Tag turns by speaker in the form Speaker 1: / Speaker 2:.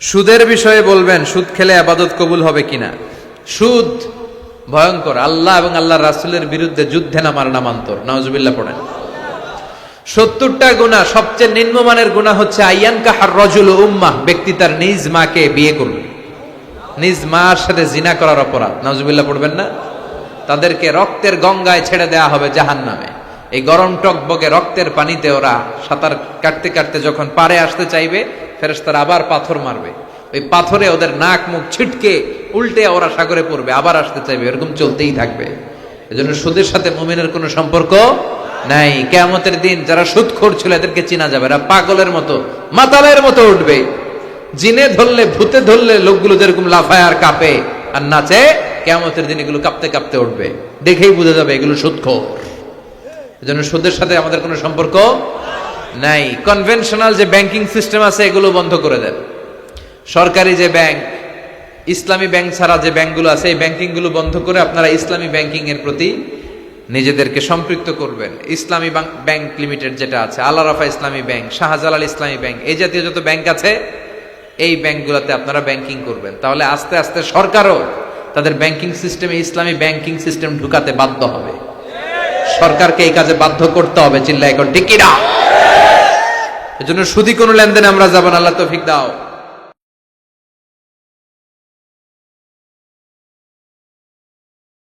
Speaker 1: সুদের বিষয়ে বলবেন, সুদ খেলে আবাদত কবুল হবে কিনা। সুদ ভয়ঙ্কর, আল্লাহ এবং আল্লাহর রাসূলের বিরুদ্ধে যুদ্ধে নামার নামান্তর। নাউজুবিল্লাহ পড়েন। 70টা গুনাহ, সবচেয়ে নিম্নমানের গুনাহ হচ্ছে আইয়ানকাহার রাজুল উম্মাহ, ব্যক্তি তার নিজ মাকে বিয়ে করবে, নিজ মার সাথে জিনা করার অপরাধ। নাউজুবিল্লাহ পড়বেন না। তাদেরকে রক্তের গঙ্গায় ছেড়ে দেওয়া হবে জাহান্নামে। এই গরম টকবগে রক্তের পানিতে ওরা সাঁতার কাটতে কাটতে যখন পারে আসতে চাইবে, ফেরেশতারা আবার পাথর মারবে, ওই পাথরে ওদের নাক মুখ ছিটকে উল্টে ওরা সাগরে পড়বে, আবার আসতে চাইবে, এরকম চলতেই থাকবে। এজন্য সুদের সাথে মুমিনের কোনো সম্পর্ক নাই। কিয়ামতের দিন যারা সুদখোর ছিল এদেরকে চেনা যাবে, এরা পাগলের মতো মাতালের মতো উঠবে। জিনে ধরলে ভূতে ধরলে লোকগুলো যেরকম লাফায় আর কাঁপে আর নাচে, কিয়ামতের দিন এগুলো কাঁপতে কাঁপতে উঠবে, দেখেই বোঝা যাবে এগুলো সুদখোর। এজন্য সুদের সাথে আমাদের কোনো সম্পর্ক নাই। কনভেনশনাল যে ব্যাংকিং সিস্টেম আছে এগুলো বন্ধ করে দেন। সরকারি যে ব্যাংক, ইসলামী ব্যাংক ছাড়া যে ব্যাংকগুলো আছে, এই ব্যাংকিং গুলো বন্ধ করে আপনারা ইসলামী ব্যাংকিং এর প্রতি নিজেদেরকে সম্পৃক্ত করবেন। ইসলামী ব্যাংক লিমিটেড যেটা আছে, আল আরাফা ইসলামী ব্যাংক, শাহজালাল ইসলামী ব্যাংক, এই জাতীয় যত ব্যাংক আছে এই ব্যাংকগুলোতে আপনারা ব্যাংকিং করবেন। তাহলে আস্তে আস্তে সরকারও তাদের ব্যাংকিং সিস্টেমে ইসলামী ব্যাংকিং সিস্টেম ঢুকাতে বাধ্য হবে। সরকারকে এই কাজে বাধ্য করতে হবে। চিল্লায় এখন ঠিক কিনা? এজন্য সুদি কোনো লেনদেনে আমরা যাব না। আল্লাহ তৌফিক দাও।